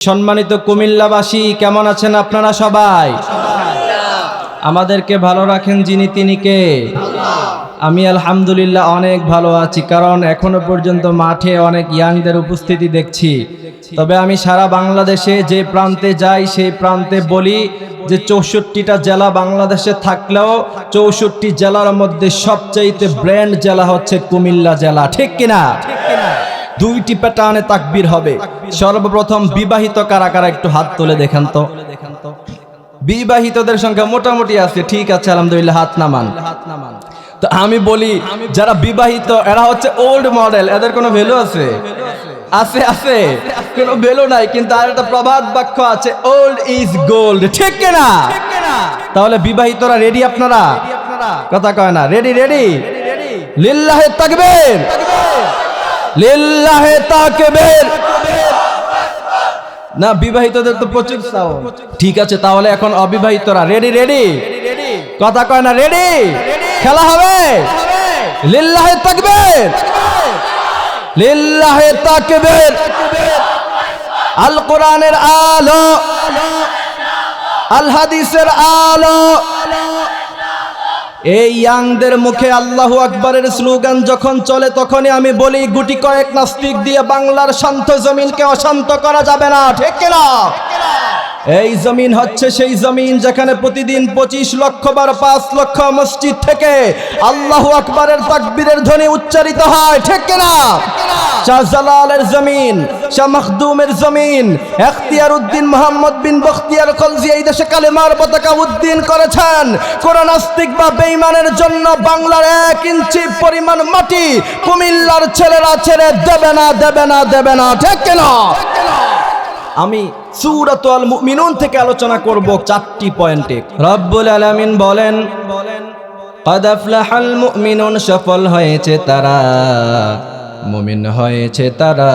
সম্মানিত কুমিল্লাবাসী, কেমন আছেন আপনারা সবাই? আমাদেরকে ভালো রাখেন যিনি, তিনি কে? আমি আলহামদুলিল্লাহ অনেক ভালো আছি, কারণ এখনো পর্যন্ত মাঠে অনেক ইয়াংদের উপস্থিতি দেখছি। তবে আমি সারা বাংলাদেশে যে প্রান্তে যাই সেই প্রান্তে বলি যে 64টা জেলা বাংলাদেশে থাকলেও 64 জেলার মধ্যে সবচাইতে ব্র্যান্ড জেলা হচ্ছে কুমিল্লা জেলা, ঠিক কিনা? দুইটি প্যাটার্নে তাকবীর হবে। সর্বপ্রথম বিবাহিত কারা কারা একটু হাত তুলে দেখেন তো। বিবাহিতদের সংখ্যা মোটামুটি আছে, ঠিক আছে আলহামদুলিল্লাহ, হাত নামান। তো আমি বলি যারা বিবাহিত এরা হচ্ছে ওল্ড মডেল, এদের কোনো ভ্যালু আছে? আছে আছে, কোনো ভ্যালু নাই। কিন্তু আর একটা প্রবাদ বাক্য আছে, ওল্ড ইজ গোল্ড, ঠিক কিনা? তাহলে বিবাহিতরা রেডি? আপনারা কথা কয় না, রেডি? রেডি? লিল্লাহে তাকবীর, লিল্লাহে তাকবীর। না, বিবাহিতদের তো প্রচুর সাউন্ড, ঠিক আছে। তাহলে এখন অবিবাহিতরা রেডি? রেডি? কথা কয় না, রেডি? খেলা হবে। লিল্লাহে তাকবীর, লিল্লাহে তাকবীর। আল কোরআনের আলো, আল হাদিসের আলো। এই ইয়াংদের মুখে আল্লাহু আকবারের স্লোগান যখন চলে তখনই আমি বলি গুটি কয়েক নাস্তিক দিয়ে বাংলার শান্ত জমিনকে অশান্ত করা যাবে না, ঠিক কিনা? এই জমিন হচ্ছে সেই জমিন যেখানে প্রতিদিন 25 লক্ষ বার 5 লক্ষ মসজিদ থেকে আল্লাহু আকবারের তাকবীরের ধ্বনি উচ্চারিত হয়, ঠিক কিনা? শাহজালালের জমিন, শাহ মখদুমের জমিন, ইখতিয়ার উদ্দিন মোহাম্মদ বিন বখতিয়ার খলজি এই দেশে কালেমার পতাকা উদ্দিন করেছেন। কোন নাস্তিক বা বেঈমানের জন্য বাংলার 1 ইঞ্চি পরিমাণ মাটি কুমিল্লার ছেলেরা ছেড়ে দেবে না, দেবে না, দেবে না, ঠিক কিনা? আমি সূরাতুল মুমিনুন থেকে আলোচনা করব 4টি পয়েন্টে। রব্বুল আলামিন বলেন, ক্বাদ আফলাহাল মুমিনুন, সফল হয়েছে তারা, মুমিন হয়েছে তারা,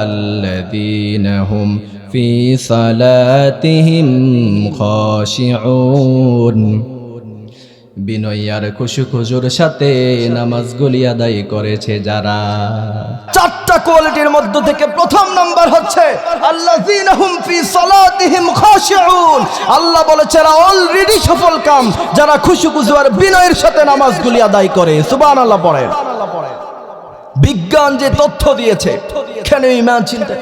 আল্লাযীনা হুম ফি সালাতিহিম খাশিউন, বিনয় আর খুশুখুজুর সাথে নামাজগুলি আদায় করেছে যারা। 4টা কোয়ালিটির মধ্য থেকে প্রথম নাম্বার হচ্ছে আল্লাযীনা হুম ফি সালাতিহিম খাশিউন। আল্লাহ বলেছে এরা অলরেডি সফল কাম, যারা খুশুখুজু আর বিনয়ের সাথে নামাজগুলি আদায় করে। সুবহানাল্লাহ পড়েন। বিজ্ঞান যে তথ্য দিয়েছে, কেন ইমান চিন্তা,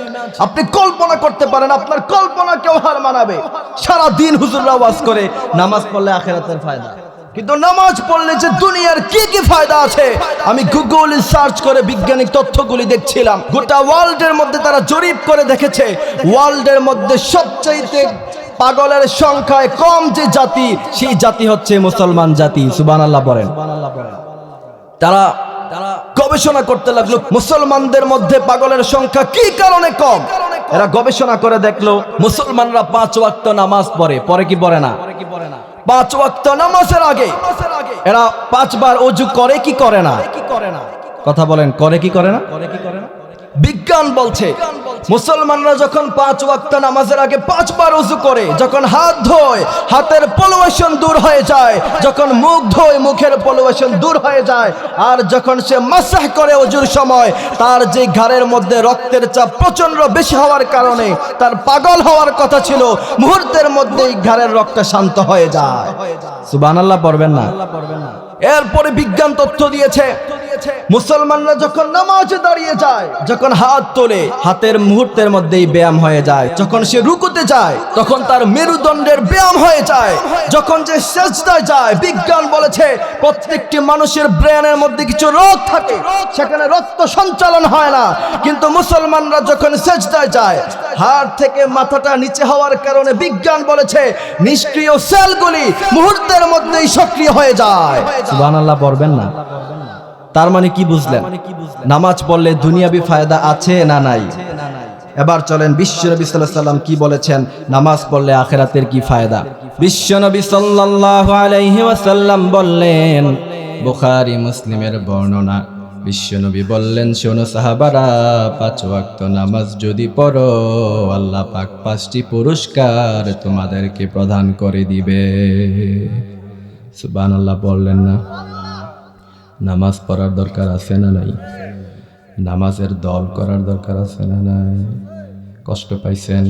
আপনি কল্পনা করতে পারেন আপনার কল্পনা কেউ হার মানাবে। সারা দিন হুজুররা ওয়াজ করে নামাজ পড়লে আখিরাতের ফায়দা, কিন্তু নামাজ পড়লে যে দুনিয়ার কি কি ফায়দা আছে আমি গুগলে সার্চ করে বৈজ্ঞানিক তথ্যগুলি দেখছিলাম। গোটা ওয়ার্ল্ডের মধ্যে তারা জরিপ করে দেখেছে ওয়ার্ল্ডের মধ্যে সবচাইতে পাগলের সংখ্যায় কম যে জাতি, সেই জাতি হচ্ছে মুসলমান জাতি। সুবহানাল্লাহ বলেন। তারা গবেষণা করতে লাগলো মুসলমানদের মধ্যে পাগলের সংখ্যা কি কারণে কম। এরা গবেষণা করে দেখলো মুসলমানরা 5 ওয়াক্ত নামাজ পড়ে, পড়ে কি পড়ে না? 5 ওয়াক্ত নামাজের আগে এরা 5 বার ওযু করে কি করে না? কথা বলেন, করে কি করে না? বিজ্ঞান বলছে মুসলমানরা যখন 5 ওয়াক্ত নামাজের আগে 5 বার ওযু করে, যখন হাত ধোয় হাতের পলিউশন দূর হয়ে যায়, যখন মুখ ধোয় মুখের পলিউশন দূর হয়ে যায়, আর যখন সে মাসাহ করে ওযুর সময় তার যে ঘাড়ের মধ্যে রক্তের চাপ প্রচন্ড বেশি হওয়ার কারণে তার পাগল হওয়ার কথা ছিল, মুহূর্তের মধ্যেই ঘাড়ের রক্ত শান্ত হয়ে যায়। সুবহানাল্লাহ পড়বেন না? এরপরে বিজ্ঞান তথ্য দিয়েছে মুসলমানরা যখন নামাজে দাঁড়িয়ে যায়, যখন হাত তোলে হাতের মুহূর্তের মধ্যেই ব্যায়াম হয়ে যায়, যখন সে রুকুতে যায় তখন তার মেরুদণ্ডের ব্যায়াম হয়ে যায়, যখন যে সেজদায় যায় বিজ্ঞান বলেছে প্রত্যেকটি মানুষের ব্রেনের মধ্যে কিছু রোগ থাকে, সেখানে রক্ত সঞ্চালন হয় না, কিন্তু মুসলমানরা যখন সেজদায় যায় হাড় থেকে মাথাটা নিচে হওয়ার কারণে বিজ্ঞান বলেছে নিষ্ক্রিয় সেলগুলি মুহূর্তের মধ্যেই সক্রিয় হয়ে যায়। সুবহানাল্লাহ পড়বেন না? তার মানে কি বুঝলেন? নামাজ পড়লে দুনিয়াবি ফায়দা আছে না নাই? এবার চলেন বিশ্বনবী সাল্লাল্লাহু আলাইহি ওয়াসাল্লাম কি বলেছেন নামাজ পড়লে আখিরাতের কি ফায়দা। বিশ্বনবী সাল্লাল্লাহু আলাইহি ওয়াসাল্লাম বললেন, বুখারী মুসলিমের বর্ণনা, বিশ্বনবী বললেন, শোনো সাহাবারা, 5 ওয়াক্ত নামাজ যদি পড়ো আল্লাহ পাক 5টি পুরস্কার তোমাদেরকে প্রদান করে দিবে। সুবহানাল্লাহ বললেন না? নামাজ পড়ার দরকার আছে না নাই? নামাজের দল করার দরকার আছে না নাই? কষ্ট পাইছেন।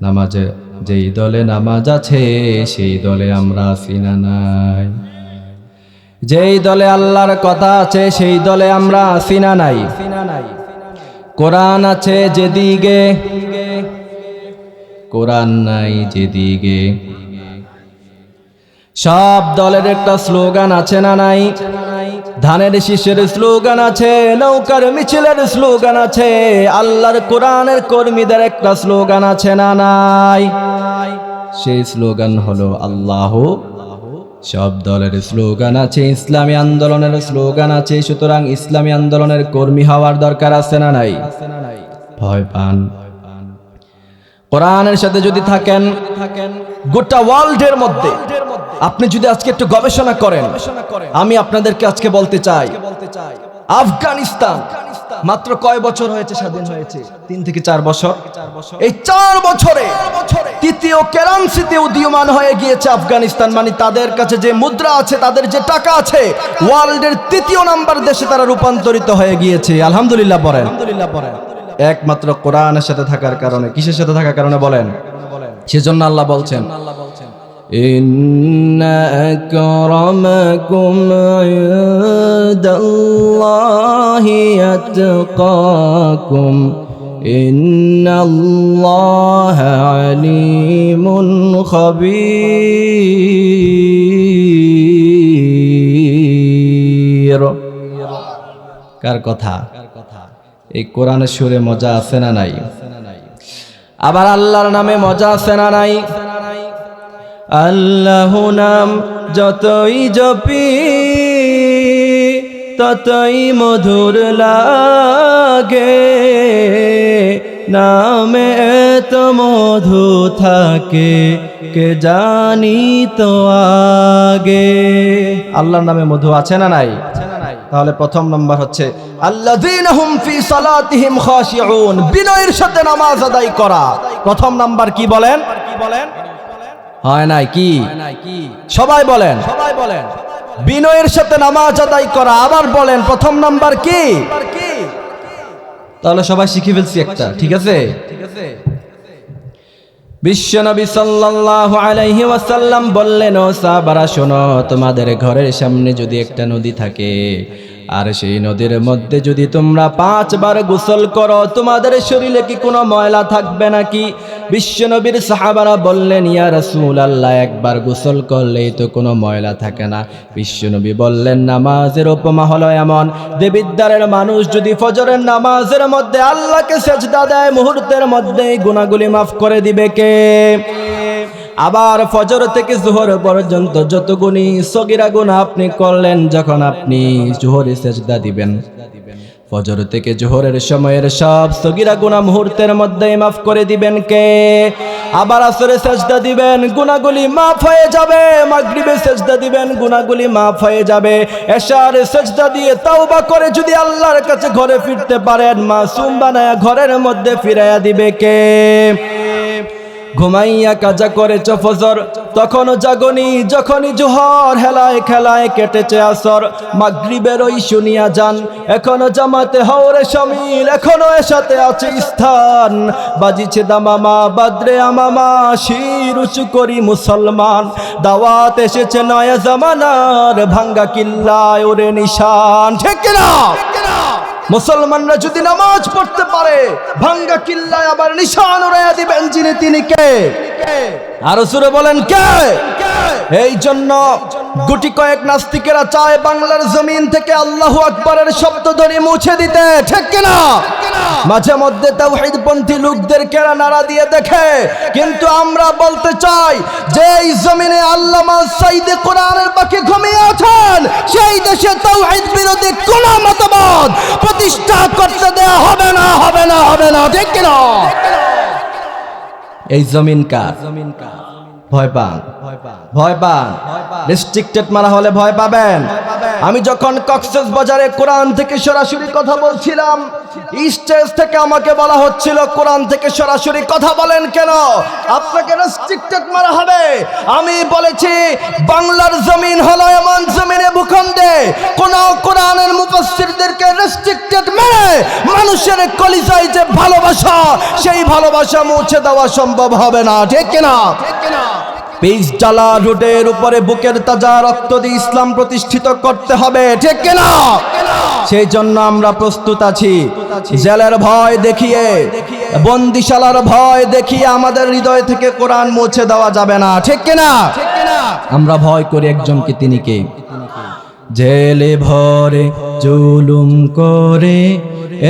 নামাজে যেই দলে নামাজ আছে সেই দলে আমরা আছি না নাই? যেই দলে আল্লাহর কথা আছে সেই দলে আমরা আছি না নাই? কোরআন আছে যেদিকে, কোরআন নাই যেদিকে। সব দলের একটা স্লোগান আছে না নাই? ধানের শীষের স্লোগান আছে, নৌকার মিছিলের স্লোগান আছে, আল্লাহর কোরআনের কর্মীদের একটা স্লোগান আছে না নাই? সেই স্লোগান হলো আল্লাহ। সব দলের স্লোগান আছে, ইসলামী আন্দোলনের স্লোগান আছে। সুতরাং ইসলামী আন্দোলনের কর্মী হওয়ার দরকার আছে না নাই? ভয় পান? কোরআনের সাথে যদি থাকেন, গোটা ওয়ার্ল্ডের মধ্যে আপনি যদি আজকে একটু গবেষণা করেন, আমি আপনাদেরকে আজকে বলতে চাই, আফগানিস্তান মাত্র কয় বছর হয়েছে স্বাধীন হয়েছে? 3 থেকে 4 বছর। এই 4 বছরে তৃতীয় কারেন্সিতে উদীয়মান হয়ে গিয়েছে আফগানিস্তান। মানে তাদের কাছে যে মুদ্রা আছে, তাদের যে টাকা আছে, ওয়ার্ল্ডের 3য় নাম্বার দেশে তারা রূপান্তরিত হয়ে গিয়েছে। আলহামদুলিল্লাহ পড়েন। একমাত্র কোরআনের সাথে থাকার কারণে। কিসের সাথে থাকার কারণে বলেন? সেজন্য আল্লাহ বলছেন, ইন্না আকরামাকুম ইনদাল্লাহি আতকাকুম ইন্নাল্লাহা আলিমুন খাবীর। কার কথা? এই কোরআনের সুরে মজা আছে না নাই? আবার আল্লাহর নামে মজা আছে না নাই? আল্লাহ নাম যতই জপি ততই মধুর লাগে, নামে এত মধু থাকে কে জানি তো আগে। আল্লাহর নামে মধু আছে না নাই? তাহলে প্রথম নাম্বার হচ্ছে আল্লাযীনা হুম ফি সালাতিহিম খাশিউন, বিনয়ের সাথে নামাজ আদায় করা। প্রথম নাম্বার কি বলেন? হয় নাই কি? সবাই বলেন, বিনয়ের সাথে নামাজ আদায় করা। আবার বলেন প্রথম নাম্বার কি? তাহলে সবাই শিখে ফেলছি একটা, ঠিক আছে? বিশ্বনবী সাল্লাল্লাহু আলাইহি ওয়াসাল্লাম বললেন, ও সাহাবারা শোনো, তোমাদের ঘরের সামনে যদি একটা নদী থাকে আর সেই নদীর মধ্যে যদি তোমরা 5 বার গোসল করো, তোমাদের শরীরে কি কোনো ময়লা থাকবে নাকি? বিশ্বনবীর সাহাবারা বললেন, ইয়া রাসূলুল্লাহ, একবার গোসল করলেই তো কোনো ময়লা থাকে না। বিশ্বনবী বললেন, নামাজের উপমা হলো এমন, দেবিদ্বারের মানুষ যদি ফজরের নামাজের মধ্যে আল্লাহকে সেজদা দেয়, মুহূর্তের মধ্যেই গুনাহগুলি মাফ করে দিবে কে? আবার ফজর থেকে জোহর পর্যন্ত যত গুনাহ সগীরা গুনাহ আপনি করলেন, যখন আপনি জোহরে সেজদা দিবেন, ফজর থেকে জোহরের সময়ের সব সগীরা গুনাহ মুহূর্তের মধ্যেই মাফ করে দিবেন কে? আবার আসরে সেজদা দিবেন, গুনাহগুলি মাফ হয়ে যাবে। মাগরিবে সেজদা দিবেন, গুনাহগুলি মাফ হয়ে যাবে। এশারে সেজদা দিয়ে তাওবা করে যদি আল্লাহর কাছে ঘরে ফিরতে পারেন, মাসুম বানায়া ঘরের মধ্যে ফিরাইয়া দিবে কে? ঘুমাইয়া কাজা করেছ ফজর, তখনও জাগনি, যখনই জোহর হেলায় খেলায় কেটেছে আসর, মাগরিবের ওই শুনিয়া যান, এখনো জামাতে হওরে শামিল, এখনো এসাতে আছে স্থান, বাজিছে দামামা বাদরে আমামা, শির উঁচু করি মুসলমান, দাওয়াত এসেছে নয়া জামানার, ভাঙ্গা কিল্লায় ওরে নিশান। ঠিক কিনা? মুসলমানরা যদি নামাজ পড়তে পারে, ভাঙ্গা কিল্লায় আবার নিশান উড়াইয়া দিবেন যিনি, তিনি কে? আরো সুরে বলেন কে? এই জন্য গুটি কয়েক নাস্তিকেরা চায় বাংলার জমিন থেকে আল্লাহু আকবারের শব্দ ধরে মুছে দিতে। ঠিক কিনা? মাঝে মধ্যে তাওহীদপন্থী লোকদের কেরা নারা দিয়ে দেখে, কিন্তু আমরা বলতে চাই যে এই জমিনে আল্লামা সাইদে কোরআনের পাখি ঘুমিয়ে আছেন, সেই দেশে তাওহীদ বিরোধী কোন মতবাদ প্রতিষ্ঠা করতে দেয়া হবে না, হবে না, হবে না। ঠিক কিনা? এই জমিন কার? ভয় পান, ভয় পান। রেস্ট্রিক্টেড মারা হলে ভয় পাবেন। আমি যখন কক্সবাজারে কোরআন থেকে সরাসরি কথা বলছিলাম, স্টেজ থেকে আমাকে বলা হচ্ছিল কোরআন থেকে সরাসরি কথা বলেন কেন, আপনাকে রেস্ট্রিক্টেড মারা হবে। আমি বলেছি বাংলার জমিন হলো এমন জমিনে ভূখণ্ডে কোন কোরআনের মুফাসসিরদেরকে রেস্ট্রিক্টেড মেরে মানুষের কলিজায় যে ভালোবাসা, সেই ভালোবাসা মুছে দেওয়া সম্ভব হবে না, ঠিক কিনা? পিচ জ্বালা রোডের উপরে বুকের তাজা রক্ত দিয়ে ইসলাম প্রতিষ্ঠিত করতে হবে, ঠিক কিনা? সেই জন্য আমরা প্রস্তুত আছি। জেলের ভয় দেখিয়ে, বন্দিশালার ভয় দেখিয়ে আমাদের হৃদয় থেকে কোরআন মুছে দেওয়া যাবে না, ঠিক কিনা? আমরা ভয় করি একজনকে, তিনি কে? জেলে ভরে জুলুম করে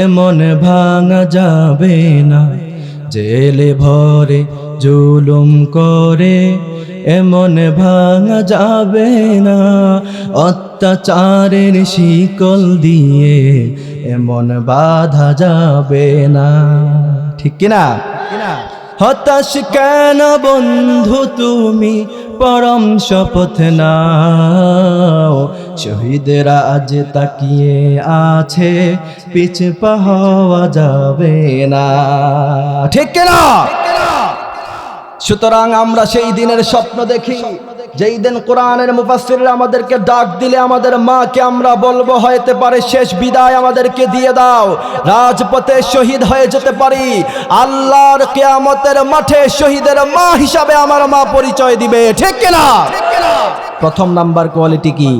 এমন ভাঙা যাবে না, জেলে ভরে জুলুম করে এমন ভাঙা যাবে না, অত্যাচারের শিকল দিয়ে এমন বাঁধা যাবে না, ঠিক কিনা? হতাশ কেন বন্ধু তুমি, পরম শপথ নাও, শহীদেরা আজ তাকিয়ে আছে, পিছে পা হওয়া যাবে না, ঠিক কিনা? সুতরাং আমরা সেই দিনের স্বপ্ন দেখি, যেই দিন কোরআনের মুফাসসিররা আমাদেরকে ডাক দিলে আমাদের মাকে আমরা বলবো হইতে পারে শেষ বিদায় আমাদেরকে দিয়ে দাও, রাজপথে শহীদ হয়ে যেতে পারি, আল্লাহর কিয়ামতের মাঠে শহীদের মা হিসাবে আমার মা পরিচয় দিবে, ঠিক কিনা? প্রথম নাম্বার কোয়ালিটি কি?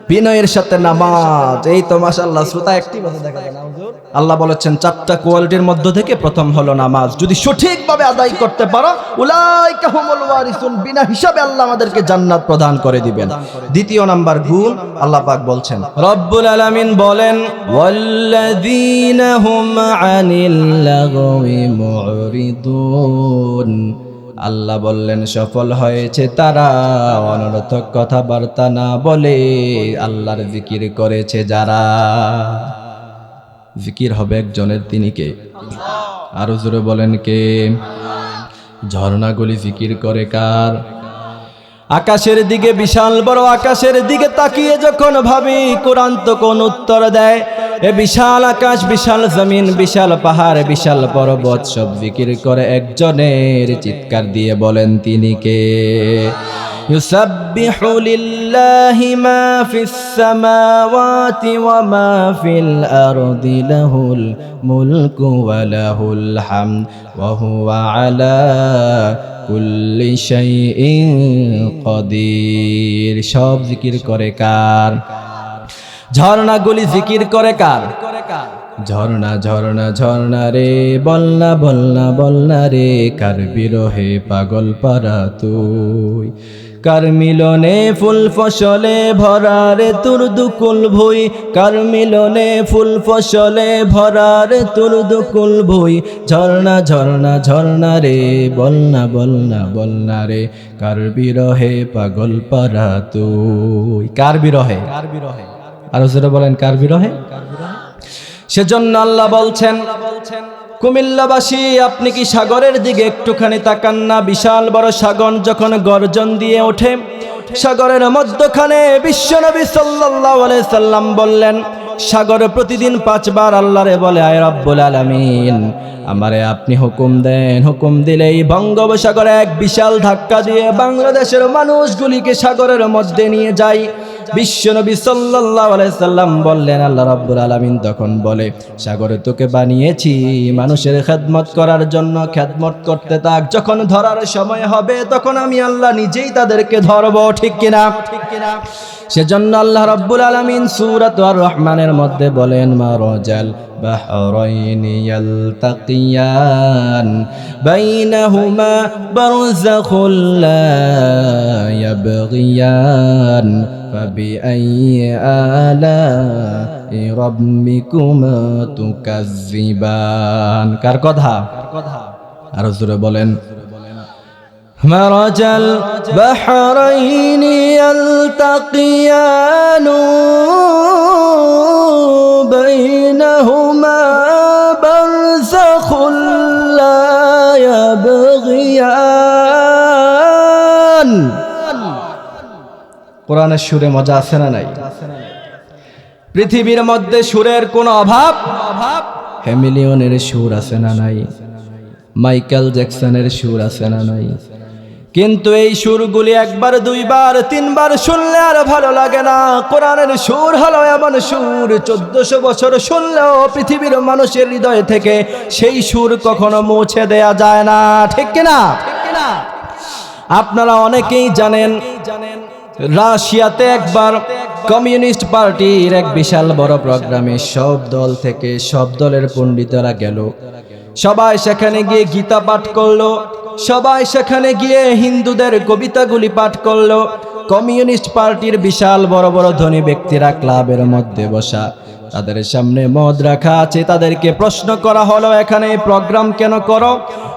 বিনয়ের সাথে নামাজ। এই তো মাশাআল্লাহ শ্রোতা একটি কথা দেখা যায় না হুজুর। আল্লাহ বলেছেন চারটা কোয়ালিটির মধ্য থেকে প্রথম হলো নামাজ। যদি সঠিকভাবে আদায় করতে পারো, উলাইকা হুমুল ওয়ারিসুন, বিনা হিসাবে আল্লাহ আমাদেরকে জান্নাত প্রদান করে দিবেন। দ্বিতীয় নাম্বার গুণ আল্লাহ পাক বলছেন, রব্বুল আলামিন বলেন ওয়াল্লাযীনা হুম আনিল লাগওয়ি মুরিদুন। আল্লাহ বললেন সফল হয়েছে তারা অনর্থক কথাবার্তা না বলে আল্লাহর জিকির করেছে যারা। জিকির হবে একজনের, তিনি কে? আরো জোরে বলেন কে? ঝর্ণাগুলি জিকির করে কার? আকাশের দিকে, বিশাল বড় আকাশের দিকে তাকিয়ে যখন ভাবি কোরআন তো কোন উত্তর দেয়। এ বিশাল আকাশ, বিশাল জমিন, বিশাল পাহাড়, বিশাল পর্বত সব জিকির করে একজনের, চিৎকার দিয়ে বলেন তিনি কে? ইউসাব্বিহু লিল্লাহি মা ফিস সামাওয়াতি ওয়া মা ফিল আরদি লাহুল মুলকু ওয়া লাহুল হামদ ওয়া হুয়া আলা কুল্লি শাইইন কাদির। সব জিকির করে কার? ঝর্ণাগুলি জিকির করে কার? ঝর্ণা ঝর্ণা ঝর্ণা রে, বলনা বলনা বলনা রে, কার বিরহে পাগল পারা তুই, কার মিলনে ফুল ফসলে ভরা রে তোর দুকুল ভুই, কার মিলনে ফুল ফসলে ভরা রে তোর দুকুল ভুই। ঝর্ণা ঝর্ণা ঝর্ণা রে, বলনা বলনা বলনা রে, কার বিরহে পাগল পারা তুই। কার বিরহে? আরো জোরে বলেন, কার বিরহে? সেজন্য আল্লাহ বলছেন, কুমিল্লাবাসী আপনি কি সাগরের দিকে একটুখানি তাকান না? বিশাল বড় সাগর যখন গর্জন দিয়ে ওঠে, সাগরের মধ্যখানে বিশ্বনবী সাল্লাল্লাহু আলাইহি সাল্লাম বললেন, সাগর প্রতিদিন 5 বার আল্লাহরে বলে, আয় রব্বুল আলামিন আমারে আপনি হুকুম দেন। হুকুম দিলেই বঙ্গোপসাগরে এক বিশাল ধাক্কা দিয়ে বাংলাদেশের মানুষগুলিকে সাগরের মধ্যে নিয়ে যায়। বিশ্বনবী সাল্লাল্লাহু আলাইহি সাল্লাম বললেন, আল্লাহ রাব্বুল আলামিন তখন বলে, সাগরে তোকে বানিয়েছি মানুষের খেদমত করার জন্য, খেদমত করতে থাক, যখন ধরার সময় হবে তখন আমি আল্লাহ নিজেই তাদেরকে ধরব, ঠিক কিনা? সেজন্য আল্লাহ রাব্বুল আলামিন সূরাত আর-রহমানের মধ্যে বলেন, মারাজাল বাহরাইনি ইয়ালতাকিয়ান বাইনাহুমা বারযাখুল লা ইয়াবগিয়ান ফাবিআইয়ি আলা'i রাব্বিকুমা তুকাজ্জিবান। কার কথা? আরো জোরে বলেন, مرج البحرين يلتقيان بينهما برزخ لا يبغيان কোরআনের সুরে মজা আছে না নাই? পৃথিবীর মধ্যে সুরের কোনো অভাব? হ্যামিলিয়নের সুর আছে না নাই? মাইকেল জ্যাকসনের সুর আছে না নাই? কিন্তু এই সুরগুলি একবার, দুইবার, তিনবার শুনলে আর ভালো লাগে না। কোরআনের সুর হলো এমন সুর 1400 বছর শুনলেও পৃথিবীর মানুষের হৃদয় থেকে সেই সুর কখনো মুছে দেয়া যায় না। ঠিক কিনা? আপনারা অনেকেই জানেন, রাশিয়াতে একবার কমিউনিস্ট পার্টির এক বিশাল বড় প্রোগ্রামে সব দল থেকে সব দলের পণ্ডিতরা গেল। সবাই সেখানে গিয়ে গীতা পাঠ করলো, সবাই সেখানে গিয়ে হিন্দুদের কবিতাগুলি পাঠ করলো। কমিউনিস্ট পার্টির বিশাল বড় বড় ধনী ব্যক্তিরা ক্লাবের মধ্যে বসা, তাদের সামনে মদ রাখা আছে। তাদেরকে প্রশ্ন করা হলো, এখানে প্রোগ্রাম কেন করো?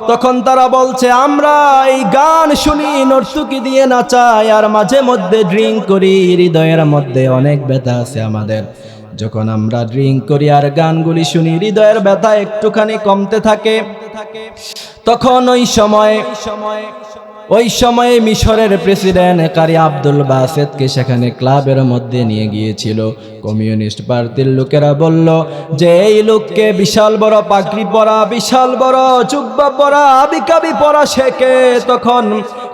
তখন তারা বলছে, আমরা এই গান শুনি, নর্তকী দিয়ে নাচাই, আর মাঝে মধ্যে ড্রিঙ্ক করি। হৃদয়ের মধ্যে অনেক ব্যথা আছে আমাদের। যখন আমরা ড্রিঙ্ক করি আর গানগুলি শুনি, হৃদয়ের ব্যথা একটুখানি কমতে থাকে। তখন ওই সময়ে মিশরের প্রেসিডেন্ট কারি আব্দুল বাসেতকে সেখানে ক্লাবের মধ্যে নিয়ে গিয়েছিল। কমিউনিস্ট পার্টির লোকেরা বলল যে এই লোককে বিশাল বড় পাগড়ি পরা, বিশাল বড় জুব্বা পরা, আবিকাবি পরা শেখে। তখন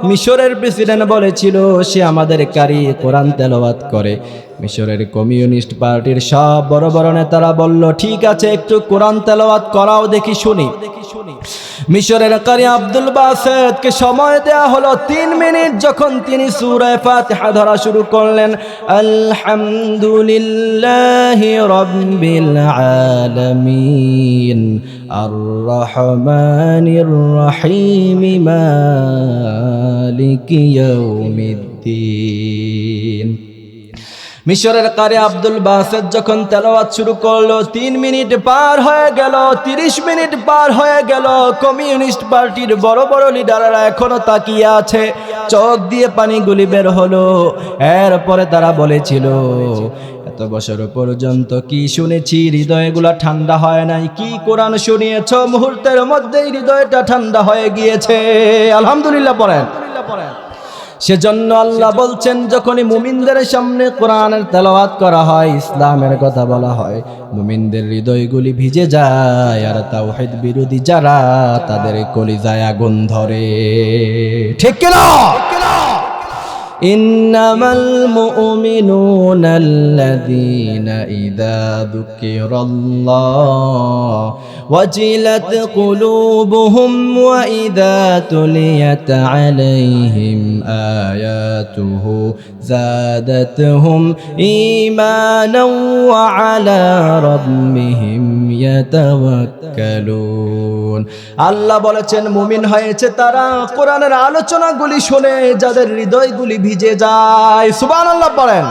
মিশরের প্রেসিডেন্ট বলেছিল সে আমাদের কারি কোরআন তেলাওয়াত করে। মিশরের কমিউনিস্ট পার্টির সব বড় বড় নেতারা বলল, ঠিক আছে, একটু কোরআন তেলাওয়াত করাও দেখি, শুনি। মিশরের কারি আব্দুল বাসেতকে সময় দেয়া হলো 3 মিনিট। যখন তিনি সূরা ফাতিহা ধরা শুরু করলেন, আলহামদুলিল্লাহি রাব্বিল আলামিন আর রহমানির রহিম মালিকি ইয়াউমিদ্দিন। মিশরের কারি আব্দুল বাসেত যখন তেলাওয়াত শুরু করলো, 3 মিনিট পার হয়ে গেল, 30 মিনিট পার হয়ে গেল। কমিউনিস্ট পার্টির বড় বড় লিডাররা এখনো তাকিয়ে আছে, চোখ দিয়ে পানিগুলি বের হলো। এরপরে তারা বলেছিল, এত বছর পর্যন্ত কি শুনেছি, হৃদয়গুলা ঠান্ডা হয় নাই। কি কোরআন শুনিয়েছ, মুহূর্তের মধ্যেই হৃদয়টা ঠান্ডা হয়ে গিয়েছে। আলহামদুলিল্লাহ পড়েন। সেজন্য আল্লাহ বলছেন, যখনই মুমিনদের সামনে কোরআনের তেলাওয়াত করা হয়, ইসলামের কথা বলা হয়, মুমিনদের হৃদয়গুলি ভিজে যায়। আর তাওহীদ বিরোধী যারা, তাদের কলিজায় আগুন ধরে। ঠিক কিনা? ইন্নামাল মুমিনুনা আল্লাযীনা ইযা যুকিরাল্লাহ ওয়াজিলাত কুলুবুহুম ওয়া ইযা তুলিয়াত আলাইহিম আয়াতুহু যাদাতহুম ঈমানাও ওয়া আলা রাব্বিহিম ইয়াতাওয়াক্কালুন। আল্লাহ বলেছেন, মুমিন হয়েছে তারা কোরআনের আলোচনাগুলি শুনে যাদের হৃদয়গুলি ভিজে যায়। সুবহানাল্লাহ পড়েন।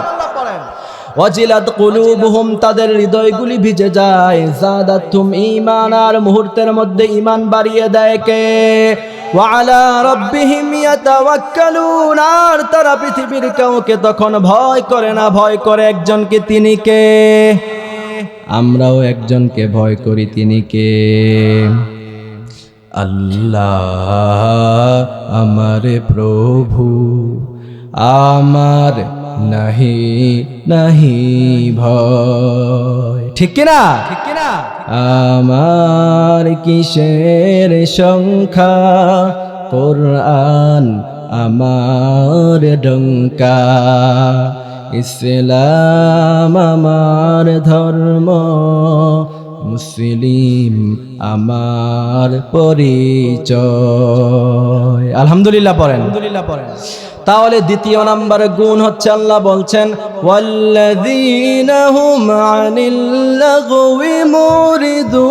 ওয়াজিলাত কুলুবুহুম, তাদের হৃদয়গুলি ভিজে যায়। যাদাতুহুম ঈমান, আর মুহূর্তের মধ্যে ঈমান বাড়িয়ে দেয় কে? ওয়া আলা রাব্বিহিম ইয়াতাওয়াক্কালুন, আর তারা পৃথিবীর কাউকে তখন ভয় করে না, ভয় করে একজনকে, তিনি কে? আমরাও একজনকে ভয় করি, তিনি কে? আল্লাহ আমার প্রভু, আমার নাহি নাহি ভয়। ঠিক কিনা? আমার কিসের সংখ্যা, কোরআন আমার ডঙ্কা। ইসলাম আমার ধর্ম, মুসলিম আমার পরিচয়। আলহামদুলিল্লাহ পড়েন। তাহলে দ্বিতীয় নাম্বার গুণ হচ্ছে, আল্লাহ বলছেন, ওয়াল্লাযীনা হুম আনিল লাগওয়ি মুরিদুন।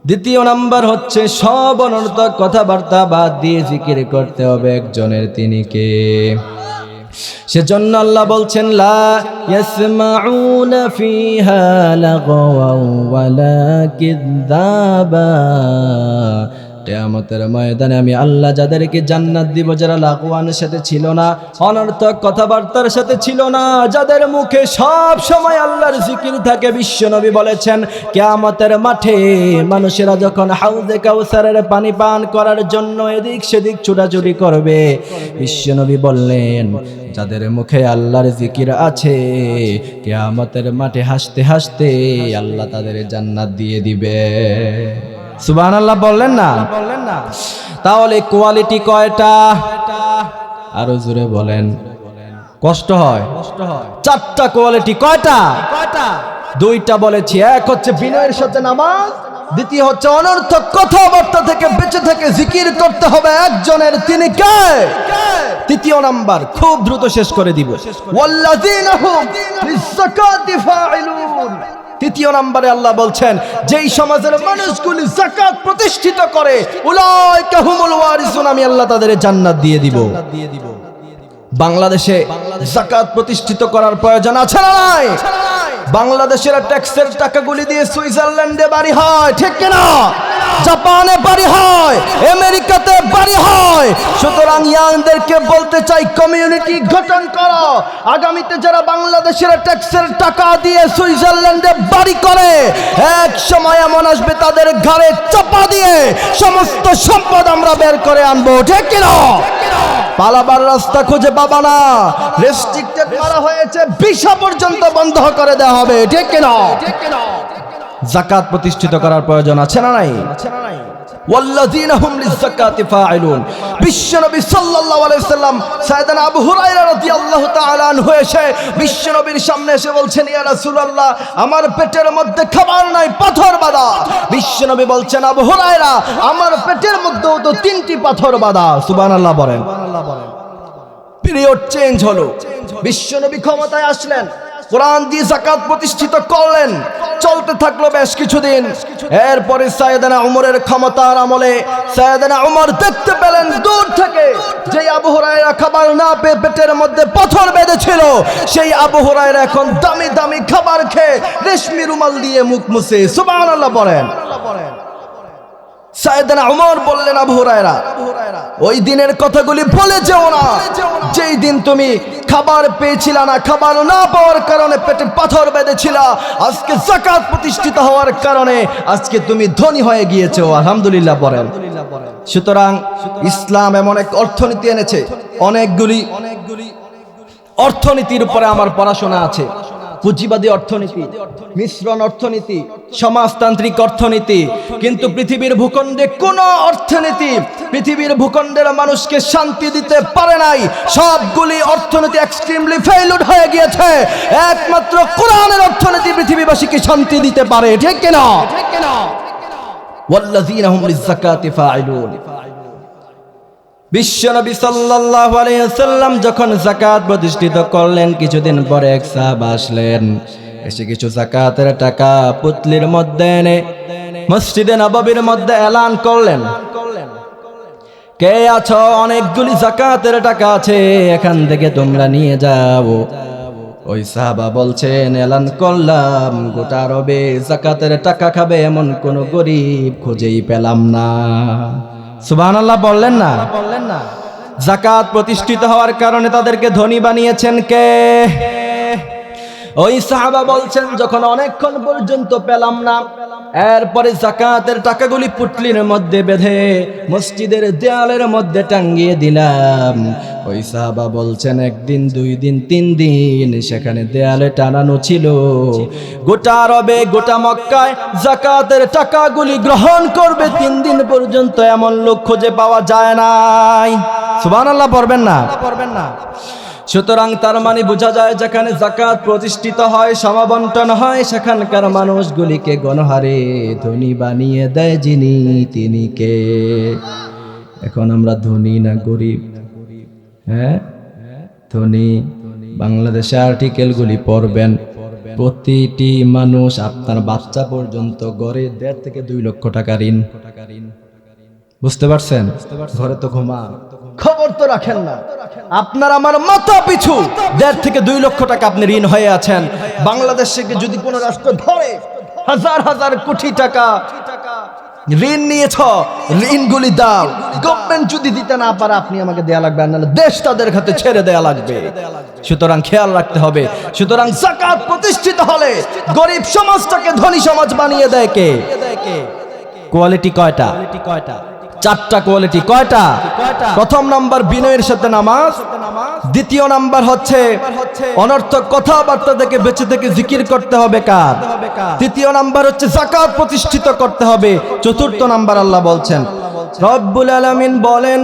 দ্বিতীয় নাম্বার হচ্ছে, সব অনর্থক কথাবার্তা বাদ দিয়ে জিকির করতে হবে একজনের, তিনি কে? সেজন্য আল্লাহ বলছেন, লা ইয়াসমাউনা ফিহা লাগাওয়া ওয়ালা কিযাবা, কিয়ামতের ময়দানে আমি আল্লাহ যাদেরকে জান্নাত দিব, যারা লাগওয়ানের সাথে ছিল না, অনর্থক কথাবার্তার সাথে ছিল না, যাদের মুখে সব সময় আল্লাহর জিকির থাকে। বিশ্বনবী বলেছেন কিয়ামতের মাঠে মানুষেরা যখন হাউজে কাউসারের পানি পান করার জন্য এদিক সেদিক ছুটাছুটি করবে, বিশ্বনবী বললেন যাদের মুখে আল্লাহর জিকির আছে কিয়ামতের মাঠে হাসতে হাসতে আল্লাহ তাদের জান্নাত দিয়ে দিবে। সুবহানাল্লাহ বললেন না? তাহলে কোয়ালিটি কয়টা? আরো জোরে বলেন, কষ্ট হয়। চারটা কোয়ালিটি। কয়টা? দুইটা বলেছি। এক হচ্ছে বিনয়ের সাথে নামাজ, দ্বিতীয় হচ্ছে অনর্থক কথাবার্তা থেকে বেঁচে থেকে জিকির করতে হবে একজনের, তিনি কে? তৃতীয় নাম্বার, খুব দ্রুত শেষ করে দিব, ওয়াল্লাযীনা হুম লিযাকাতি ফাইলুন। তৃতীয় নম্বরে আল্লাহ বলছেন যেই সমাজের মানুষগুলি যাকাত প্রতিষ্ঠিত করে উলাইকা হুমুল ওয়ারিসুন, আমি আল্লাহ তাদের জান্নাত দিয়ে দিব। বাংলাদেশে যাকাত প্রতিষ্ঠিত করার প্রয়োজন আছে না নাই? বাংলাদেশের ট্যাক্সের টাকাগুলি দিয়ে সুইজারল্যান্ডে বাড়ি হয়, ঠিক কিনা? জাপানে বাড়ি হয়, আমেরিকাতে বাড়ি হয়। সুতরাং ইয়াংদেরকে বলতে চাই, কমিউনিটি গঠন করো। আগামীতে যারা বাংলাদেশের ট্যাক্সের টাকা দিয়ে সুইজারল্যান্ডে বাড়ি করে, এক সময় এমন আসবে তাদের ঘাড়ে চাপা দিয়ে সমস্ত সম্পদ আমরা বের করে আনবো, ঠিক কিনা? পালাবার রাস্তা খুঁজে পাবা না। রেস্ট্রিক্টেড করা হয়েছে, ভিসা পর্যন্ত বন্ধ করে দেওয়া হবে, ঠিক কিনা? যাকাত প্রতিষ্ঠিত করার প্রয়োজন আছে না নাই? ওয়াল্লাযীনা হুম লিযাকাতি ফাইলুন। বিশ্বনবী সাল্লাল্লাহু আলাইহি সাল্লাম সাইয়েদনা আবু হুরায়রা রাদিয়াল্লাহু তাআলা আনহু এসে বিশ্বনবীর সামনে এসে বলছেন, ইয়া রাসূলুল্লাহ, আমার পেটের মধ্যে খাবার নাই, পাথর বাঁধা। বিশ্বনবী বলছেন, আবু হুরায়রা, আমার পেটের মধ্যেও তো 3টি পাথর বাঁধা। সুবহানাল্লাহ বলেন। পিরিয়ড চেঞ্জ হলো, বিশ্বনবী ক্ষমতায় আসলেন, কোরআন দিয়ে যাকাত প্রতিষ্ঠিত করলেন, চলতে থাকলো বেশ কিছুদিন। এরপরে সাইয়েদনা উমরের ক্ষমতার আমলে সাইয়েদনা উমর দেখতে পেলেন দূর থেকে যে আবু হুরায়রা খাবার না পেয়ে পেটের মধ্যে পাথর বেঁধেছিল, সেই আবু হুরায়রা এখন দামি দামি খাবার খেয়ে রেশমি রুমাল দিয়ে মুখ মুছে। সুবহানাল্লাহ বলেন। সাইয়েদনা উমর বললেন, আবু হুরায়রা, ওই দিনের কথাগুলি ভুলে যেও না, যেই দিন তুমি খাবার পেয়েছিলা না, খাবার না পাওয়ার কারণে পেটে পাথর বেঁধেছিলা, আজকে যাকাত প্রতিষ্ঠিত হওয়ার কারণে আজকে তুমি ধনী হয়ে গিয়েছো। আলহামদুলিল্লাহ বলেন। সুতরাং ইসলাম এমন এক অর্থনীতি এনেছে, অনেকগুলি অর্থনীতির উপরে আমার পড়াশোনা আছে। পুঁজিবাদী অর্থনীতি, মিশ্রণ অর্থনীতি, সমাজতান্ত্রিক অর্থনীতি। কিন্তু পৃথিবীর ভূখণ্ডে কোন অর্থনীতি পৃথিবীর ভূখণ্ডের মানুষকে শান্তি দিতে পারে নাই। সবগুলি অর্থনীতি এক্সট্রিমলি ফেইলড হয়ে গিয়েছে। একমাত্র কোরআনের অর্থনীতি পৃথিবীবাসীকে শান্তি দিতে পারে, ঠিক কিনা? ওয়াল্লাযীনা হুম লিযাকাতি ফাইলুন। বিশ্বনবী সাল্লাল্লাহু আলাইহি ওয়াসাল্লাম যখন যাকাত প্রতিষ্ঠিত করলেন, কিছুদিন পরে এক সাহাবা আসলেন, এসে কিছু যাকাতের টাকা পুতলির মধ্যে এনে মসজিদে নববীর মধ্যে এলান করলেন, কে আছো? অনেকগুলি যাকাতের টাকা আছে, এখান থেকে তোমরা নিয়ে যাও। ওই সাহাবা বলছেন, এলান করলাম, গোটা আরবে যাকাতের টাকা খাবে এমন কোন গরিব খুঁজেই পেলাম না। সুবহানাল্লাহ বললেন না? যাকাত প্রতিষ্ঠিত হওয়ার কারণে তাদেরকে ধনী বানিয়েছেন কে? ওই সাহাবা বলছেন, যখন অনেকক্ষণ পর্যন্ত পেলাম না, এরপরে যাকাতের টাকাগুলি পুটলির মধ্যে বেঁধে মসজিদের দেয়ালের মধ্যে টাঙ্গিয়ে দিলাম। ওই সাহাবা বলছেন, একদিন, 2 দিন, 3 দিন সেখানে দেয়ালে টানানো ছিল। গোটা আরবে, গোটা মক্কায় যাকাতের টাকাগুলি গ্রহণ করবে 3 দিন পর্যন্ত এমন লোক খুঁজে পাওয়া যায় নাই। সুবহানাল্লাহ পড়বেন না? সুতরাং তার মানে বোঝা যায়, যেখানে যাকাত প্রতিষ্ঠিত হয়, সমাবন্টন হয়, সেখানকার মানুষগুলিকে গণহারে ধনী বানিয়ে দেয় যিনি, তিনি কে? এখন আমরা ধনী না গরিব? হ্যাঁ, ধনী। বাংলাদেশে আর্টিকেলগুলি পড়বেন, প্রতিটি মানুষ, আপনার বাচ্চা পর্যন্ত গড়ে 1.5 থেকে 2 লক্ষ টাকা ঋণ। বুঝতে পারছেন? ঘরে তো ঘুমা, খবর তো রাখেন না। আপনার আমার মাথা পিছু 1.5 থেকে 2 লক্ষ টাকা আপনি ঋণ হয়ে আছেন। বাংলাদেশকে যদি কোনো রাষ্ট্র ধরে, হাজার হাজার কোটি টাকা ঋণ নিয়েছ, ঋণগুলি দাও। গভর্নমেন্ট যদি দিতে না পারে আপনি আমাকে দেয়া লাগবে, আর নাহলে দেশ তাদের হাতে ছেড়ে দেয়া লাগবে। সুতরাং খেয়াল রাখতে হবে। সুতরাং যাকাত প্রতিষ্ঠিত হলে গরিব সমাজটাকে ধনী সমাজ বানিয়ে দেয় কে? কোয়ালিটি কয়টা? চারটা কোয়ালিটি। কয়টা? প্রথম নাম্বার বিনয়ের সাথে নামাজ, দ্বিতীয় নাম্বার হচ্ছে অনর্থক কথাবার্তা থেকে বেঁচে থেকে জিকির করতে হবে কার? তৃতীয় নাম্বার হচ্ছে যাকাত প্রতিষ্ঠিত করতে হবে। চতুর্থ নাম্বার আল্লাহ বলছেন, রব্বুল আলামিন বলেন,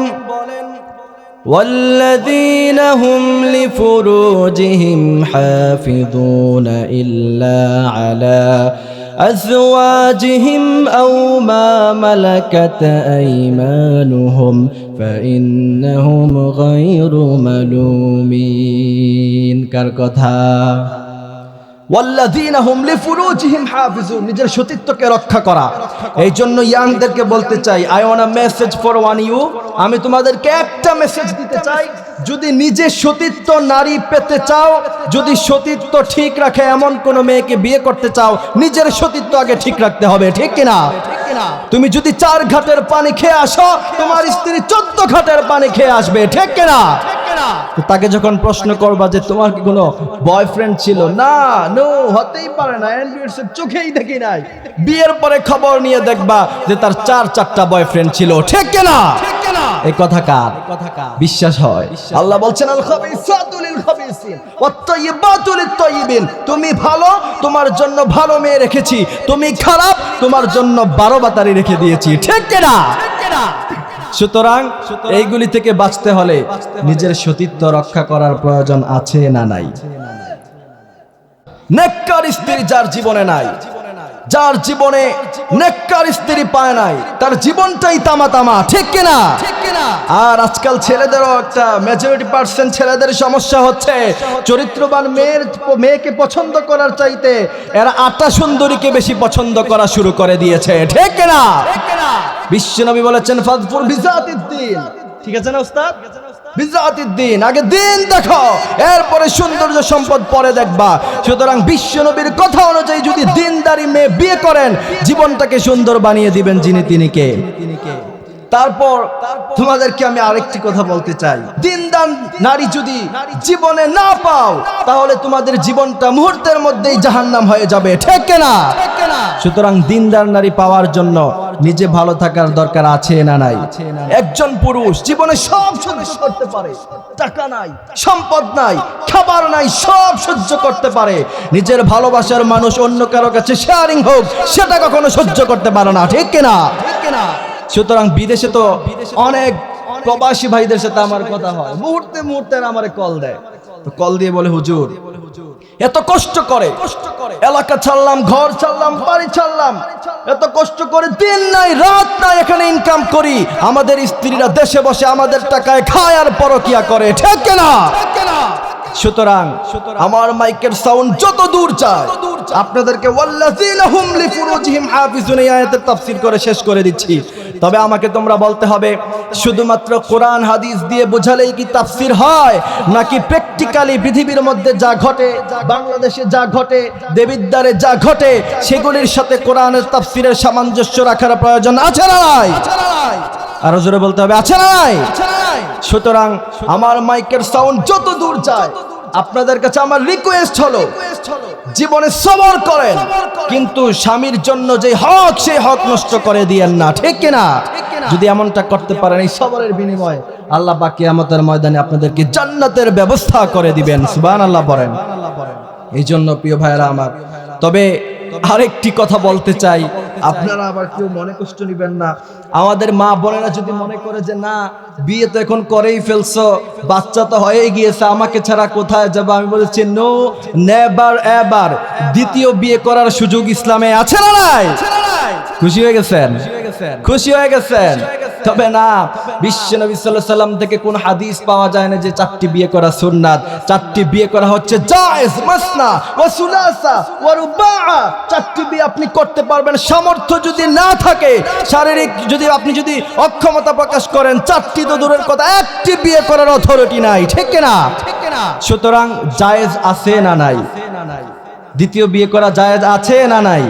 والذين هم لفروجهم حافظون إلا على أزواجهم أو ما ملكت أيمانهم فإنهم غير ملومين। কার কথা? ওয়াল্লাযীনা হুম লিফুরুজিহিম হাফিজুন, নিজের সতীত্বকে রক্ষা করা। এই জন্য ইয়াংদেরকে বলতে চাই, I want a message for one you. আমি তোমাদেরকে একটা মেসেজ দিতে চাই, যদি নিজের সতীত্ব নারী পেতে চাও, যদি সতীত্ব ঠিক রাখে এমন কোন মেয়েকে বিয়ে করতে চাও, নিজের সতীত্ব আগে ঠিক রাখতে হবে। ঠিক কিনা? তুমি যদি 4 ঘাটের পানি খেয়ে আসো, তোমার স্ত্রী 14 ঘাটের পানি খেয়ে আসবে। ঠিক কিনা? তো তাকে যখন প্রশ্ন করবা যে তোমার কি কোনো বয়ফ্রেন্ড ছিল, না, নো, হতেই পারে না, চোখেই দেখি নাই, বিয়ের পরে খবর নিয়ে দেখবা যে তার 4-4টা বয়ফ্রেন্ড ছিল। ঠিক কিনা? এই কথা কার বিশ্বাস হয়? আল্লাহ বলছেন, আল খাবিসাতু লিল খাবিসিন ওয়াত তাইয়িবাতু লিত তাইয়িবিন। তুমি ভালো, তোমার জন্য ভালো মেয়ে রেখেছি, তুমি খারাপ, তোমার জন্য 12 বাতারি রেখে দিয়েছি। ঠিক কিনা? সুতরাং এইগুলি থেকে বাঁচতে হলে নিজের সতীত্ব রক্ষা করার প্রয়োজন আছে না নাই? নেককার স্ত্রী যার জীবনে নাই, যার জীবনে নেককার স্ত্রী পায় নাই, তার জীবনটাই তামা তামা। ঠিক কিনা? আর আজকাল ছেলেদেরও একটা মেজরিটি পার্সেন্ট ছেলেদের সমস্যা হচ্ছে, চরিত্রবান মেয়েকে পছন্দ করার চাইতে এরা আটা সুন্দরীকে বেশি পছন্দ করা শুরু করে দিয়েছে। ঠিক কিনা? বিশ্বনবী বলেছেন, ফাযফুর বিযাতিদ্দিন। ঠিক আছে না ওস্তাদ? বিযাতিদ্দিন, আগে দিন দেখো, এরপরে সৌন্দর্য সম্পদ পরে দেখবা। সুতরাং বিশ্বনবীর কথা অনুযায়ী যদি দিনদারি মেয়ে বিয়ে করেন, জীবনটাকে সুন্দর বানিয়ে দিবেন যিনি, তিনি কে? তারপর তোমাদেরকে আমি আরেকটি কথা বলতে চাই, দিনদার নারী যদি জীবনে না পাও, তাহলে তোমাদের জীবনটা মুহূর্তের মধ্যেই জাহান্নাম হয়ে যাবে। ঠিক কিনা? সুতরাং দিনদার নারী পাওয়ার জন্য নিজে ভালো থাকার দরকার আছে না নাই? একজন পুরুষ জীবনে সব সহ্য করতে পারে, টাকা নাই, সম্পদ নাই, খাবার নাই, সব সহ্য করতে পারে, নিজের ভালোবাসার মানুষ অন্য কারো কাছে শেয়ারিং হোক, সেটা কখনো সহ্য করতে পারে না। ঠিক কিনা? সুতরাং বিদেশে তো অনেক প্রবাসী ভাইদের সাথে আমার কথা হয়, মুহূর্তে মুহূর্তে আমারে কল দেয়, তো কল দিয়ে বলে, হুজুর এত কষ্ট করে এলাকা ছাড়লাম, ঘর ছাড়লাম, বাড়ি ছাড়লাম, এত কষ্ট করে দিন নাই রাত নাই এখানে ইনকাম করি, আমাদের স্ত্রীরা দেশে বসে আমাদের টাকায় খায় আর পরকিয়া করে। ঠিক কিনা? সুতরাং আমার মাইকের সাউন্ড যত দূর যায়, আপনাদেরকে ওয়াল্লাযীনা হুম লিফুরুজিহিম হাফিজুন এই আয়াতের তাফসীর করে শেষ করে দিচ্ছি। তবে আমাকে তোমরা বলতে হবে, শুধুমাত্র কোরআন হাদিস দিয়ে বোঝালেই কি তাফসীর হয়, নাকি প্র্যাকটিক্যালি পৃথিবীর মধ্যে যা ঘটে, বাংলাদেশে যা ঘটে, দেবিদ্বারে যা ঘটে, সেগুলির সাথে কোরআনের তাফসীরের সামঞ্জস্য রাখার প্রয়োজন আছে না নাই? আরো জোরে বলতে হবে, আছে না নাই? সুতরাং আমার মাইকের সাউন্ড যত দূর যায়, আপনাদের কাছে আমার রিকোয়েস্ট হলো, জীবনে সবর করেন, কিন্তু স্বামীর জন্য যে হক, সেই হক নষ্ট করে দিয়েন না। ঠিক কিনা? যদি এমনটা করতে পারেন, এই সবরের বিনিময়ে আল্লাহ পাক কিয়ামতের ময়দানে আপনাদেরকে জান্নাতের ব্যবস্থা করে দিবেন। সুবহানাল্লাহ বলেন। এই জন্য প্রিয় ভাইরা আমার, তবে আরেকটি কথা বলতে চাই, আপনারা আবার কেউ মনে কষ্ট নেবেন না। আমাদের মা বোনেরা যদি মনে করে যে না, বিয়ে তো এখন করেই ফেলছো, বাচ্চা তো হয়ে গিয়েছে, আমাকে ছাড়া কোথায় যাবো, আমি বলেছি নো, নেভার এভার। দ্বিতীয় বিয়ে করার সুযোগ ইসলামে আছে না নাই? খুশি হয়ে গেছেন? খুশি হয়ে গেছেন? তবে না, বিশ্বনবী সাল্লাল্লাহু আলাইহি সাল্লাম থেকে কোন হাদিস পাওয়া যায় না যে 4টি বিয়ে করা সুন্নাত। 4টি বিয়ে করা হচ্ছে জায়েজ, মাসনা ওয়া সুলাসা ওয়া রুবা'। 4টি বিয়ে আপনি করতে পারবেন, সামর্থ্য যদি না থাকে, শারীরিক যদি আপনি যদি অক্ষমতা প্রকাশ করেন, 4টি তো দূরের কথা, 1টি বিয়ে করার অথরিটি নাই। ঠিক না? সুতরাং জায়েজ আছে না নাই? দ্বিতীয় বিয়ে করা জায়েজ আছে না নাই?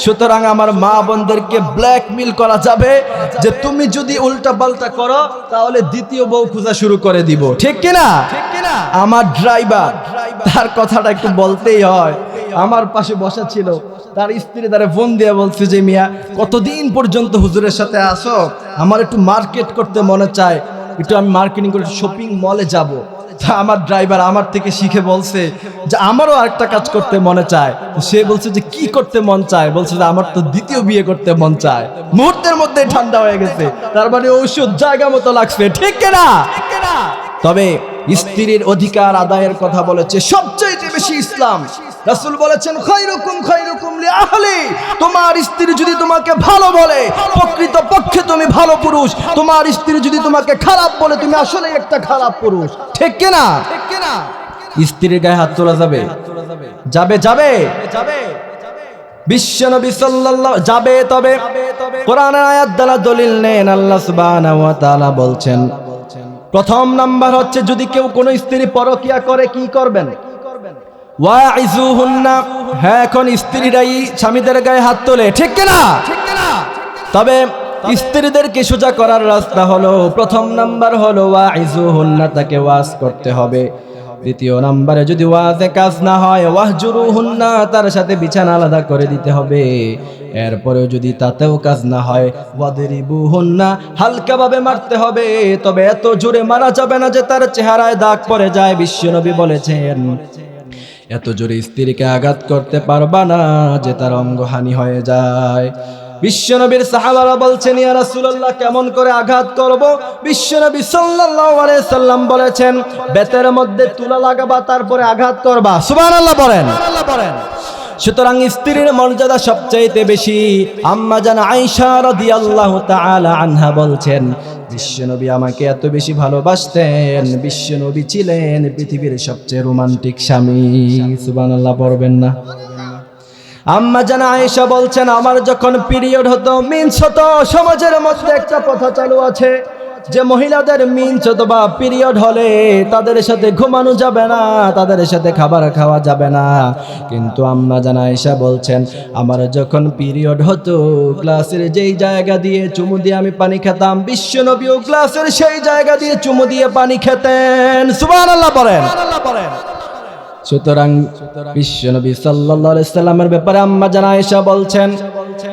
সুতরাং আমার মা বোনদেরকে ব্ল্যাকমেল করা যাবে যে তুমি যদি উল্টা পাল্টা করো তাহলে দ্বিতীয় বউ খোঁজা শুরু করে দিব, ঠিক কিনা? আমার ড্রাইভার, তার কথাটা একটু বলতেই হয়। আমার পাশে বসা ছিল, তার স্ত্রী তারে ফোন দিয়ে বলছে যে মিয়া কতদিন পর্যন্ত হুজুরের সাথে আসো, আমার একটু মার্কেট করতে মনে চায়, একটু আমি মার্কেটিং করে শপিং মলে যাব। তা আমার ড্রাইভার আমার থেকে শিখে বলছে যে আমারও আরেকটা কাজ করতে মনে চায়। সে বলছে যে কি করতে মন চায়? বলছে যে আমার তো দ্বিতীয় বিয়ে করতে মন চায়। মুহূর্তের মধ্যে ঠান্ডা হয়ে গেছে, তার মানে ঔষধ জায়গা মতো লাগছে, ঠিক কিনা? তবে স্ত্রীর অধিকার আদায়ের কথা বলেছে সবচেয়ে বেশি ইসলাম। রাসূল বলেছেন খায়রুকুম খায়রুকুম লিআহলি, তোমার স্ত্রী যদি তোমাকে ভালো বলে প্রকৃত পক্ষে তুমি ভালো পুরুষ, তোমার স্ত্রী যদি তোমাকে খারাপ বলে তুমি আসলে একটা খারাপ পুরুষ, ঠিক কি না? স্ত্রীর গায়ে হাত তোলা যাবে? যাবে যাবে যাবে। বিশ্বনবী সাল্লাল্লাহু যাবে। তবে কোরআনের আয়াত দ্বারা দলিল নেন। আল্লাহ সুবহানাহু ওয়া তাআলা বলছেন প্রথম নাম্বার হচ্ছে যদি কেউ কোনো স্ত্রী পরকিয়া করে কি করবেন? ওয়াইজুহুন্না। হ্যাঁ, এখন স্ত্রীরাই স্বামীদের গায়ে হাত তোলে, ঠিক কিনা? তবে স্ত্রীদেরকে সোজা করার রাস্তা হলো প্রথম নাম্বার হলো ওয়াইজুহুন্না, তাকে ওয়াজ করতে হবে। দ্বিতীয় নাম্বারে যদি ওয়াজে কাজ না হয় ওয়াহজুরুহুন্না, তার সাথে বিছানা আলাদা করে দিতে হবে। এরপরেও যদি তাতেও কাজ না হয় ওয়াদরিবুহুন্না, হালকাভাবে মারতে হবে, তবে এত জোরে মারা যাবে না যে তার চেহারায় দাগ পড়ে যায়। বিশ্বনবী বলেছেন এত জোরে স্ত্রীকে আঘাত করতে পারবা না যে তার অঙ্গহানি হয়ে যায়। বিশ্বনবীর সাহাবারা বলছেন ইয়া রাসূলুল্লাহ কেমন করে আঘাত করব? বিশ্বনবী সাল্লাল্লাহু আলাইহি সাল্লাম বলেছেন বেতের মধ্যে তুলা লাগাবা, তারপরে আঘাত করবা। সুবহানাল্লাহ বলেন। সুতরাং স্ত্রীর মর্যাদা সবচাইতে বেশি। আম্মা জান আয়েশা রাদিয়াল্লাহু তাআলা আনহা বলছেন বিশ্বনবী আমাকে এত বেশি ভালোবাসতেন, বিশ্বনবী ছিলেন পৃথিবীর সবচেয়ে রোমান্টিক স্বামী। সুবহানাল্লাহ পড়বেন না? আম্মা জান আয়েশা বলছেন আমার যখন পিরিয়ড হতো, মিন্স হতো, সমাজের মধ্যে একটা কথা চালু আছে যে মহিলাদের মিন্স অথবা পিরিয়ড হলে তাদের সাথে ঘুমানো যাবে না, তাদের সাথে খাবার খাওয়া যাবে না। কিন্তু আম্মা জান আয়েশা বলছেন আমার যখন পিরিয়ড হতো গ্লাসের যেই জায়গা দিয়ে চুমু দিয়ে আমি পানি খেতাম, বিশ্বনবীও গ্লাসের সেই জায়গা দিয়ে চুমু দিয়ে পানি খেতেন। সুবহানাল্লাহ বলেন। সুতরাং বিশ্বনবী সাল্লাল্লাহু আলাইহি সাল্লামের ব্যাপারে আম্মা জান আয়েশা বলছেন,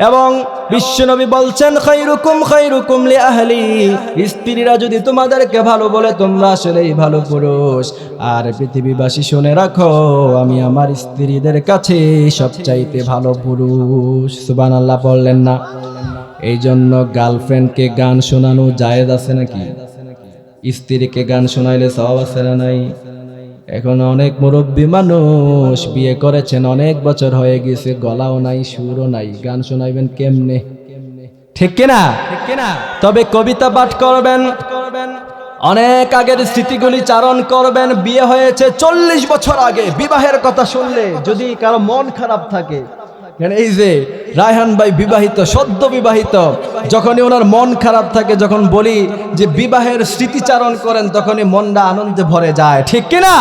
এবং বিশ্বনবী বলছেন খায়রুকুম খায়রুকুম লিআহলি, স্ত্রীরা যদি তোমাদেরকে ভালো বলে তোমরা আসলেই ভালো পুরুষ। আর পৃথিবীবাসী শুনে রাখো আমি আমার স্ত্রীদের কাছে সবচাইতে ভালো পুরুষ। সুবহানাল্লাহ বললেন না? এই জন্য গার্লফ্রেন্ডকে গান শোনানো জায়েজ আছে নাকি? স্ত্রীকে গান শোনাইলে সওয়াব আছে না নাই? এখন অনেক মুরব্বী মানুষ বিয়ে করেছেন, অনেক বছর হয়ে গেছে, গলাও নাই সুরও নাই, গান শোনাইবেন কেমনে? ঠিক কিনা? তবে কবিতা পাঠ করবেন, অনেক আগের স্মৃতিগুলি চারণ করবেন। বিয়ে হয়েছে 40 বছর আগে, বিবাহের কথা শুনলে যদি কারো মন খারাপ থাকে, এই যে রায়হান ভাই বিবাহিত, সদ্য বিবাহিত, যখনই ওনার মন খারাপ থাকে, যখন বলি যে বিবাহের স্মৃতিচারণ করেন তখনই মনটা আনন্দে ভরে যায়, ঠিক কিনা?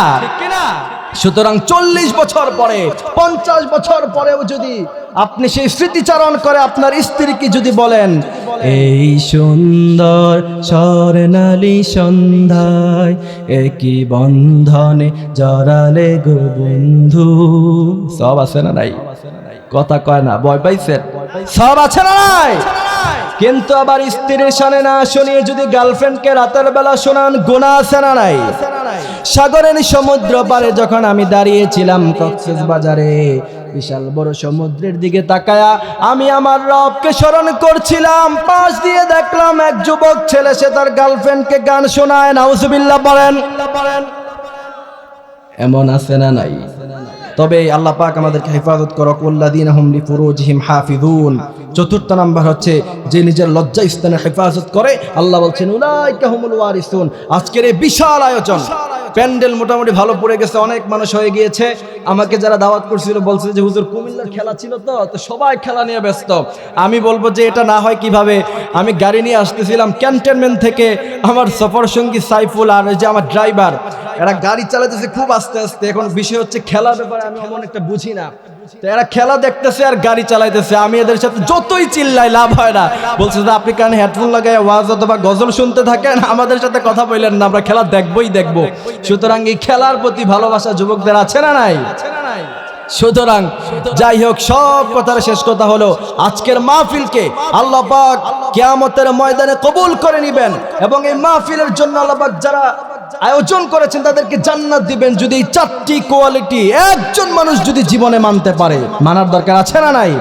সুতরাং 40 বছর পরে 50 বছর পরেও যদি আপনি সেই স্মৃতিচারণ করে আপনার স্ত্রীকে যদি বলেন এই সুন্দর স্বর্ণালী সন্ধ্যায় একই বন্ধনে জড়ালে গো বন্ধু, সব আছে না নাই? কথা কয় না, ভয় পাইছেন? সব আছে না নাই? কিন্তু আবার স্ত্রীর শানে না শুনিয়ে যদি গার্লফ্রেন্ডকে রাতের বেলা শোনান, গুনাহ আছে না নাই? সাগরের সমুদ্র পারে যখন আমি দাঁড়িয়েছিলাম কক্সবাজারে, বিশাল বড় সমুদ্রের দিকে তাকায়া আমি আমার রবকে স্মরণ করছিলাম, পাশ দিয়ে দেখলাম এক যুবক ছেলে, সে তার গার্লফ্রেন্ডকে গান শোনায়। নাউজুবিল্লাহ বলেন। এমন আছে না নাই? তবে আল্লাহ পাক আমাদেরকে হেফাজত করুক। ওয়াল্লাযীনা হুম লিফুরুজিহিম হাফিজুন, চতুর্থ নাম্বার হচ্ছে যে নিজের লজ্জা স্থানের হেফাজত করে। আল্লাহ বলছেন উলাইকা হুমুল ওয়ারিসুন। আজকের এই বিশাল আয়োজন, প্যান্ডেল মোটামুটি ভালো পড়ে গেছে, অনেক মানুষ হয়ে গিয়েছে। আমাকে যারা দাওয়াত করছিল বলছে যে হুজুর কুমিল্লার খেলা ছিল তো সবাই খেলা নিয়ে ব্যস্ত। আমি বলবো যে এটা না হয় কিভাবে। আমি গাড়ি নিয়ে আসতেছিলাম ক্যান্টনমেন্ট থেকে, আমার সফর সঙ্গী সাইফুল আর যে আমার ড্রাইভার, এরা গাড়ি চালাতেছে খুব আস্তে আস্তে। এখন বিষয় হচ্ছে খেলার ব্যাপারে আমি অমন একটা বুঝি না, তো এরা খেলা দেখতেছে আর গাড়ি চালাইতেছে। আমি এদের সাথে যতই চিল্লাই লাভ হয় না। বলছে যে আপনি কানে হেডফোন লাগাই ওয়াজ অথবা গজল শুনতে থাকেন, আমাদের সাথে কথা বললেন না, আমরা খেলা দেখবই দেখব। সুতরাং এই খেলার প্রতি ভালোবাসা যুবকদের আছে না নাই? সুতরাং যাই হোক, সব কথার শেষ কথা হলো আজকের মাহফিলকে আল্লাহ পাক কিয়ামতের ময়দানে কবুল করে নেবেন, এবং এই মাহফিলের জন্য আল্লাহ পাক যারা আয়োজন করেছেন তাদেরকে জান্নাত দিবেন, যদি এই 4টি কোয়ালিটি একজন মানুষ যদি জীবনে মানতে পারে। মানার দরকার আছে না নাই?